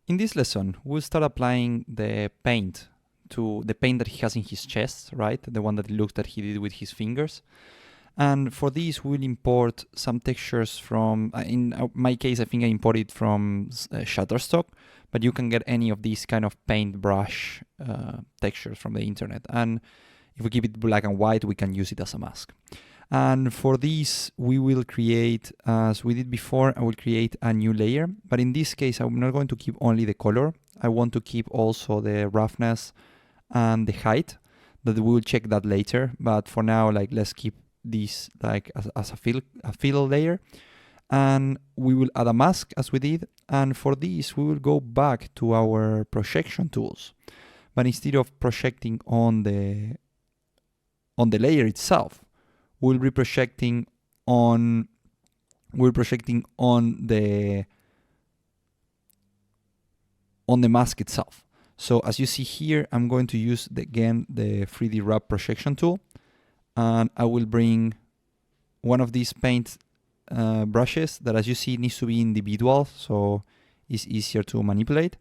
In this lesson, we'll start applying the paint to the paint that he has in his chest, right? The one that looks that he did with his fingers. And for this, we'll import some textures from, in my case, I think I imported from Shutterstock, but you can get any of these kind of paintbrush textures from the internet. And if we keep it black and white, we can use it as a mask. And for this, we will create, as we did before, I will create a new layer. But in this case, I'm not going to keep only the color. I want to keep also the roughness and the height. That we will check that later. But for now, like, let's keep this like as a fill layer. And we will add a mask as we did. And for this, we will go back to our projection tools. But instead of projecting on the layer itself, we'll be projecting on the mask itself. So as you see here, I'm going to use again the 3D Wrap projection tool, and I will bring one of these paint brushes that, as you see, needs to be individual, so it's easier to manipulate.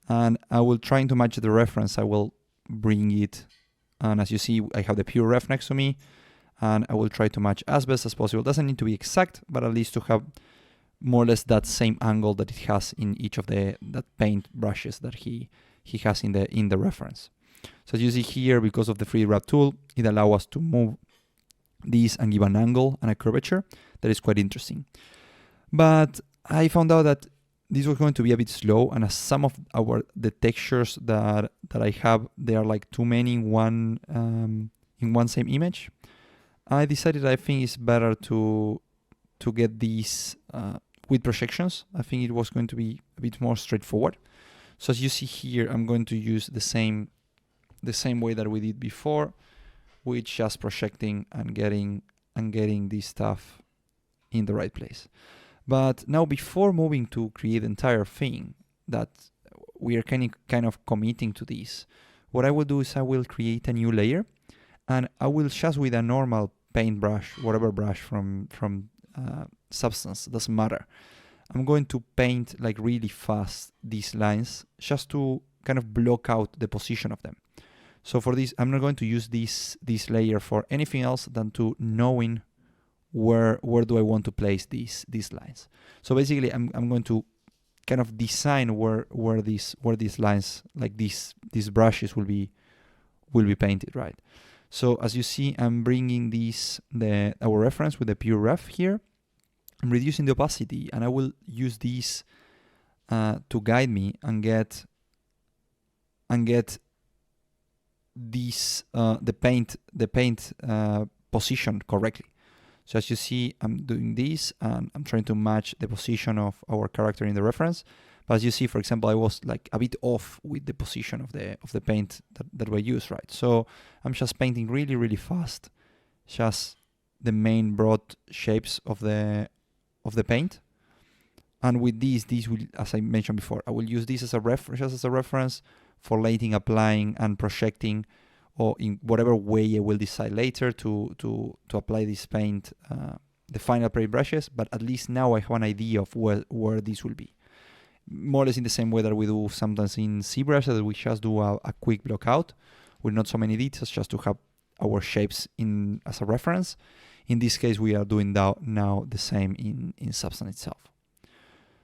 And I will try to match the reference. I will bring it, and as you see, I have the pure ref next to me. And I will try to match as best as possible. It doesn't need to be exact, but at least to have more or less that same angle that it has in each of that paint brushes that he has in the reference. So as you see here, because of the 3D Wrap tool, it allows us to move these and give an angle and a curvature that is quite interesting. But I found out that this was going to be a bit slow, and as some of the textures that I have, they are like too many in one same image. I decided I think it's better to get these with projections. I think it was going to be a bit more straightforward. So as you see here, I'm going to use the same way that we did before, with just projecting and getting this stuff in the right place. But now, before moving to create the entire thing that we are kind of committing to this, what I will do is I will create a new layer. And I will just, with a normal paintbrush, whatever brush from Substance, doesn't matter. I'm going to paint like really fast these lines just to kind of block out the position of them. So for this, I'm not going to use this layer for anything else than to knowing where do I want to place these lines. So basically, I'm going to kind of design where these lines, like these brushes, will be painted, right? So as you see, I'm bringing our reference with the pure ref here. I'm reducing the opacity, and I will use these to guide me and get the paint position correctly. So as you see, I'm doing this, and I'm trying to match the position of our character in the reference. But as you see, for example, I was like a bit off with the position of the paint that we use, right? So I'm just painting really, really fast, just the main broad shapes of the paint. And with these will, as I mentioned before, I will use this as a reference for later applying and projecting, or in whatever way I will decide later to apply this paint, the final paint brushes. But at least now I have an idea of where this will be. More or less in the same way that we do sometimes in ZBrush, that we just do a quick block out with not so many details, just to have our shapes as a reference. In this case, we are doing now the same in Substance itself.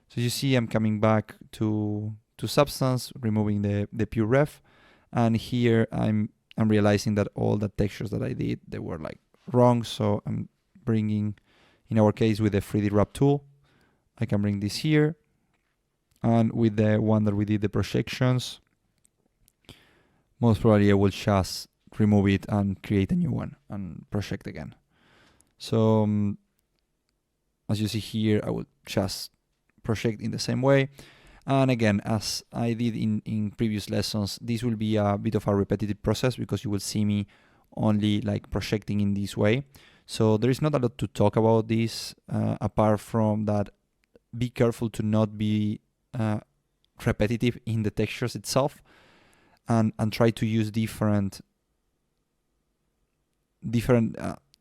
So you see, I'm coming back to Substance, removing the pure ref, and here I'm realizing that all the textures that I did, they were like wrong. So I'm bringing, in our case, with the 3D Wrap tool, I can bring this here. And with the one that we did the projections, most probably I will just remove it and create a new one and project again. So as you see here, I will just project in the same way. And again, as I did in previous lessons, this will be a bit of a repetitive process, because you will see me only like projecting in this way. So there is not a lot to talk about this, apart from that, be careful to not be repetitive in the textures itself, and try to use different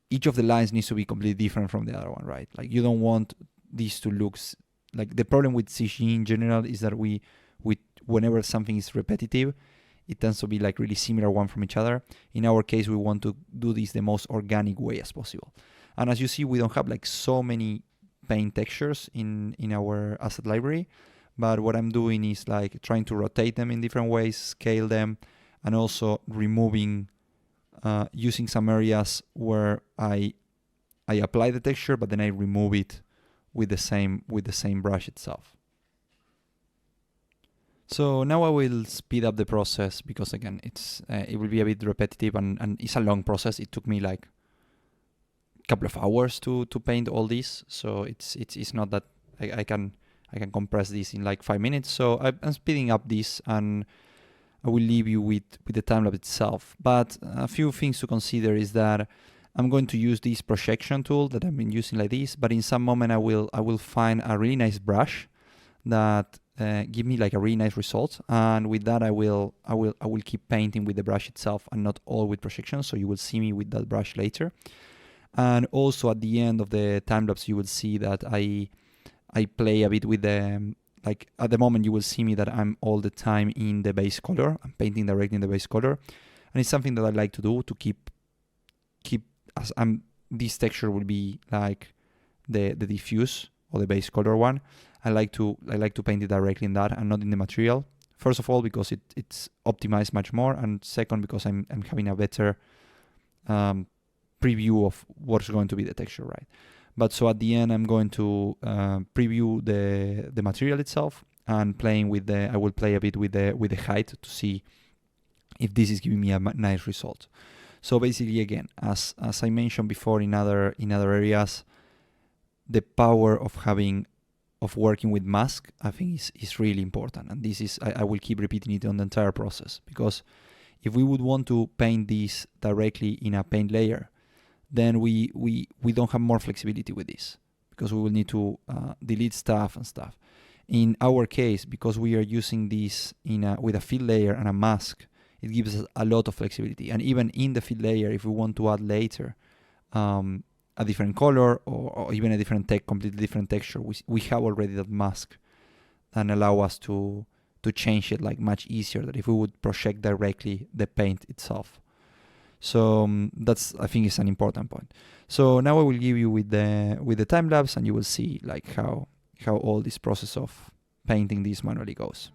each of the lines needs to be completely different from the other one, right? Like, you don't want these to look like, the problem with CG in general is that we whenever something is repetitive, it tends to be like really similar one from each other. In our case, we want to do this the most organic way as possible. And as you see, we don't have like so many paint textures in our asset library, but what I'm doing is like trying to rotate them in different ways, scale them, and also removing, using some areas where I apply the texture, but then I remove it with the same brush itself. So now I will speed up the process because again, it will be a bit repetitive and it's a long process. It took me like a couple of hours to paint all this, so it's not that I can compress this in like 5 minutes. So I'm speeding up this, and I will leave you with the time-lapse itself. But a few things to consider is that I'm going to use this projection tool that I've been using like this, but in some moment I will find a really nice brush that give me like a really nice result, and with that I will keep painting with the brush itself and not all with projection. So you will see me with that brush later. And also at the end of the time lapse, you will see that I play a bit with the, like at the moment you will see me that I'm all the time in the base color. I'm painting directly in the base color, and it's something that I like to do to keep as this texture will be like the diffuse or the base color one. I like to paint it directly in that and not in the material. First of all, because it's optimized much more, and second, because I'm having a better preview of what's going to be the texture, right? But so at the end, I'm going to preview the material itself and playing with I will play a bit with the height to see if this is giving me a nice result. So basically, again, as I mentioned before in other areas, the power of working with mask, I think is really important. And this is, I will keep repeating it on the entire process, because if we would want to paint this directly in a paint layer, then we don't have more flexibility with this, because we will need to delete stuff and stuff. In our case, because we are using this with a fill layer and a mask, it gives us a lot of flexibility. And even in the fill layer, if we want to add later a different color or even a different completely different texture, we have already that mask and allow us to change it like much easier than if we would project directly the paint itself. So that's, I think, is an important point. So now I will give you with the time lapse, and you will see like how all this process of painting this manually goes.